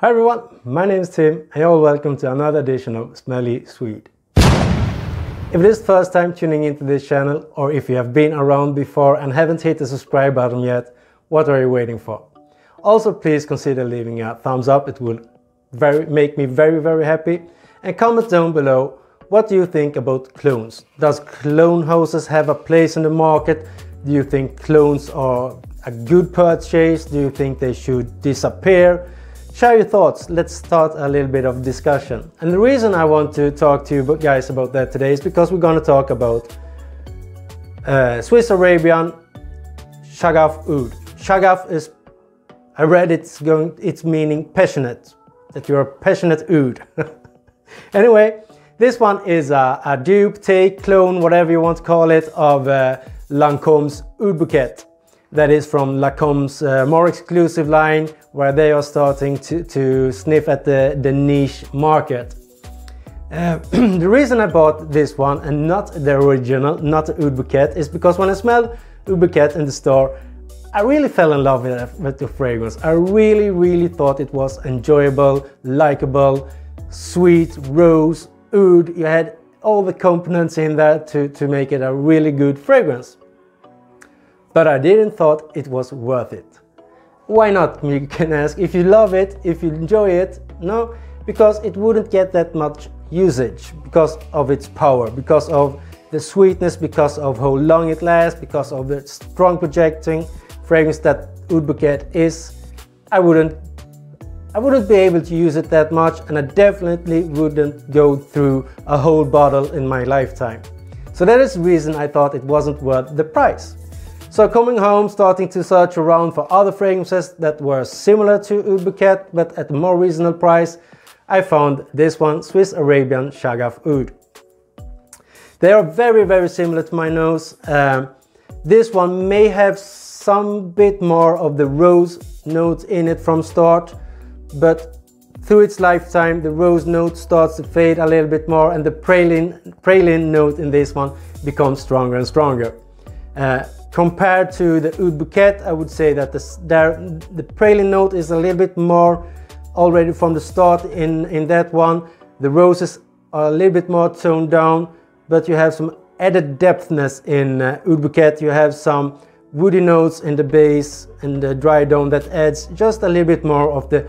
Hi everyone, my name is Tim and you're welcome to another edition of Smelly Sweet. If it is first time tuning into this channel, or if you have been around before and haven't hit the subscribe button yet, what are you waiting for? Also, please consider leaving a thumbs up, it will make me very happy. And comment down below, what do you think about clones? Does clone houses have a place in the market? Do you think clones are a good purchase? Do you think they should disappear? Share your thoughts, let's start a little bit of discussion. And the reason I want to talk to you guys about that today is because we're going to talk about Swiss Arabian Shaghaf oud. Shaghaf is, I read it's meaning passionate, that you're a passionate oud. Anyway, this one is a dupe, take, clone, whatever you want to call it, of Lancomes oud bouquet. That is from Lancomes' more exclusive line, where they are starting to sniff at the niche market. The reason I bought this one and not the original, not the oud bouquet, is because when I smelled oud bouquet in the store, I really fell in love with the fragrance. I really thought it was enjoyable, likable, sweet, rose, oud. You had all the components in there to make it a really good fragrance. But I didn't thought it was worth it. Why not, you can ask? If you love it, if you enjoy it, no, because it wouldn't get that much usage because of its power, because of the sweetness, because of how long it lasts, because of the strong projecting fragrance that oud bouquet is. I wouldn't be able to use it that much, and I definitely wouldn't go through a whole bottle in my lifetime. So that is the reason I thought it wasn't worth the price. So coming home, starting to search around for other fragrances that were similar to oud bouquet but at a more reasonable price, I found this one, Swiss Arabian Shaghaf oud. They are very similar to my nose. This one may have some bit more of the rose notes in it from start, but through its lifetime the rose note starts to fade a little bit more, and the praline note in this one becomes stronger and stronger. Compared to the oud bouquet, I would say that the praline note is a little bit more already from the start in that one. The roses are a little bit more toned down, but you have some added depthness in oud bouquet. You have some woody notes in the base and the dry down that adds just a little bit more of the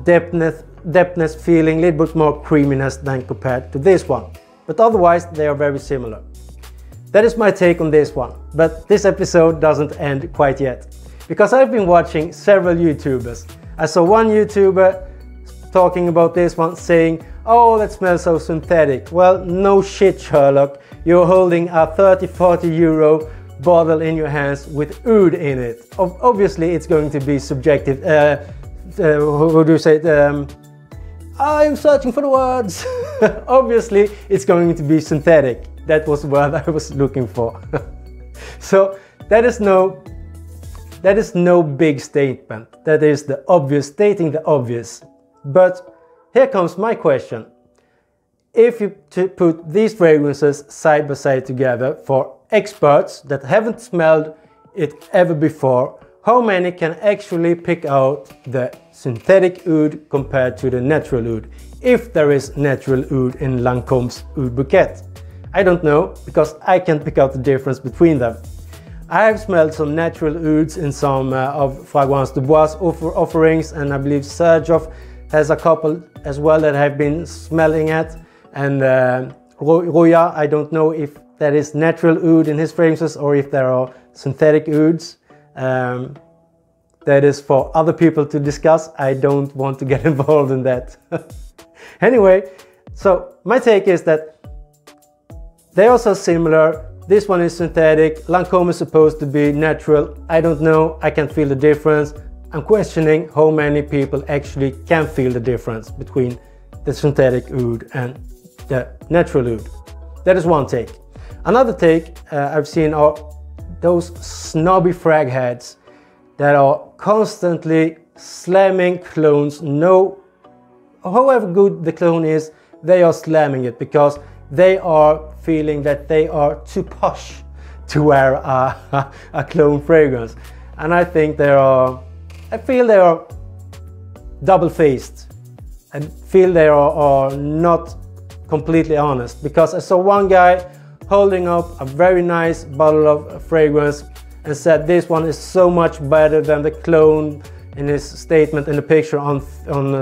depthness feeling, a little bit more creaminess than compared to this one. But otherwise they are very similar. That is my take on this one, but this episode doesn't end quite yet, because I've been watching several YouTubers. I saw one YouTuber talking about this one saying, "Oh, that smells so synthetic." Well, no shit, Sherlock. You're holding a 30–40 euro bottle in your hands with oud in it. Obviously it's going to be subjective. How do you say it? I'm searching for the words. Obviously it's going to be synthetic. That was what I was looking for. So that is no big statement. That is the obvious, stating the obvious. But here comes my question. If you put these fragrances side by side together for experts that haven't smelled it ever before, how many can actually pick out the synthetic oud compared to the natural oud, if there is natural oud in Lancomes oud bouquet? I don't know, because I can't pick out the difference between them. I have smelled some natural ouds in some of Fragrance du Bois offerings, and I believe Shaghaf has a couple as well that I've been smelling at. And Roya, I don't know if that is natural oud in his fragrances or if there are synthetic ouds. That is for other people to discuss. I don't want to get involved in that. Anyway, so my take is that they are so similar. This one is synthetic, Lancome is supposed to be natural. I don't know, I can't feel the difference. I'm questioning how many people actually can feel the difference between the synthetic oud and the natural oud. That is one take. Another take I've seen are those snobby frag heads that are constantly slamming clones. No, however good the clone is, they are slamming it because they are feeling that they are too posh to wear a clone fragrance. And I think I feel they are double-faced and feel they are not completely honest, because I saw one guy holding up a very nice bottle of fragrance and said this one is so much better than the clone in his statement in the picture on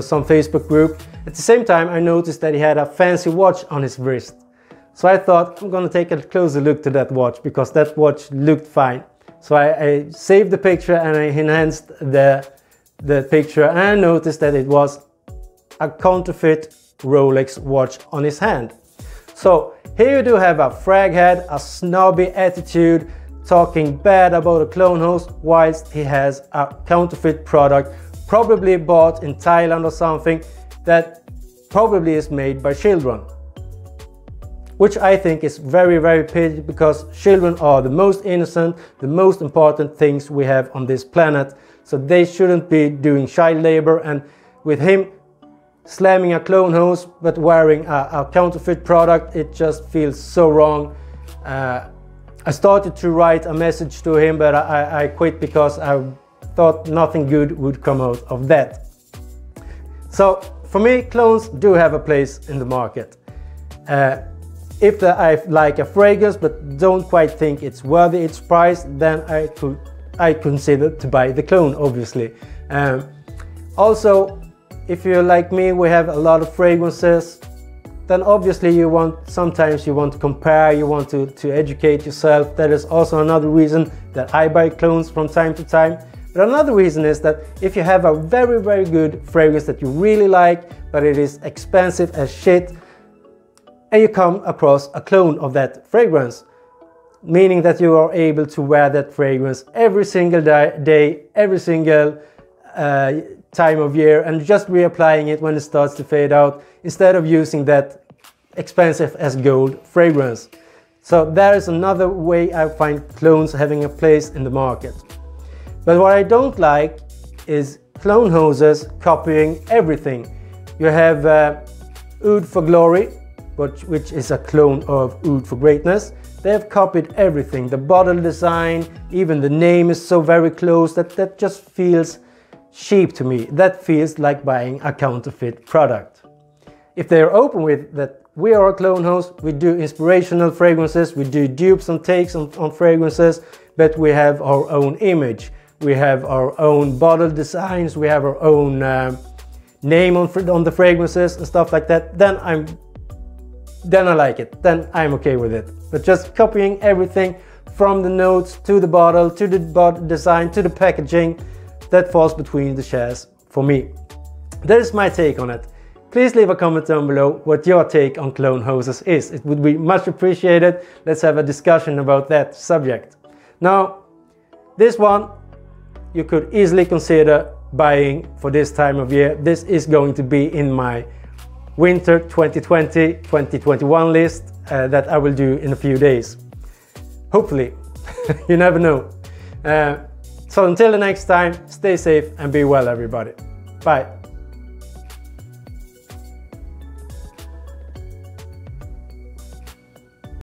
some Facebook group. At the same time, I noticed that he had a fancy watch on his wrist. So I thought I'm gonna take a closer look to that watch, because that watch looked fine. So I saved the picture and I enhanced the picture, and I noticed that it was a counterfeit Rolex watch on his hand. So here you do have a frag head, a snobby attitude, talking bad about a clone host whilst he has a counterfeit product, probably bought in Thailand or something, that probably is made by children. Which I think is very, very pity, because children are the most innocent, the most important things we have on this planet. So they shouldn't be doing child labor, and with him slamming a clone host but wearing a counterfeit product, it just feels so wrong. I started to write a message to him, but I quit because I thought nothing good would come out of that. So for me, clones do have a place in the market. If I like a fragrance but don't quite think it's worthy its price, then I consider to buy the clone, obviously. Also, if you're like me, we have a lot of fragrances, then obviously sometimes you want to compare, you want to educate yourself. That is also another reason that I buy clones from time to time. But another reason is that if you have a very, very good fragrance that you really like, but it is expensive as shit, and you come across a clone of that fragrance, meaning that you are able to wear that fragrance every single day, every single time of year, and just reapplying it when it starts to fade out, instead of using that expensive as gold fragrance. So there is another way I find clones having a place in the market. But what I don't like is clone houses copying everything. You have Oud for Glory, which is a clone of Oud for Greatness. They have copied everything. The bottle design, even the name is so very close that just feels cheap to me. That feels like buying a counterfeit product. If they are open with that we are a clone house, we do inspirational fragrances, we do dupes and takes on fragrances, but we have our own image, we have our own bottle designs, we have our own name on the fragrances and stuff like that, then I like it, then I'm okay with it. But just copying everything from the notes to the bottle, to the bottle design, to the packaging, that falls between the shares for me. That is my take on it. Please leave a comment down below what your take on clone houses is. It would be much appreciated. Let's have a discussion about that subject. Now, this one you could easily consider buying for this time of year. This is going to be in my winter 2020-2021 list that I will do in a few days. Hopefully. You never know. So until the next time, stay safe and be well, everybody. Bye.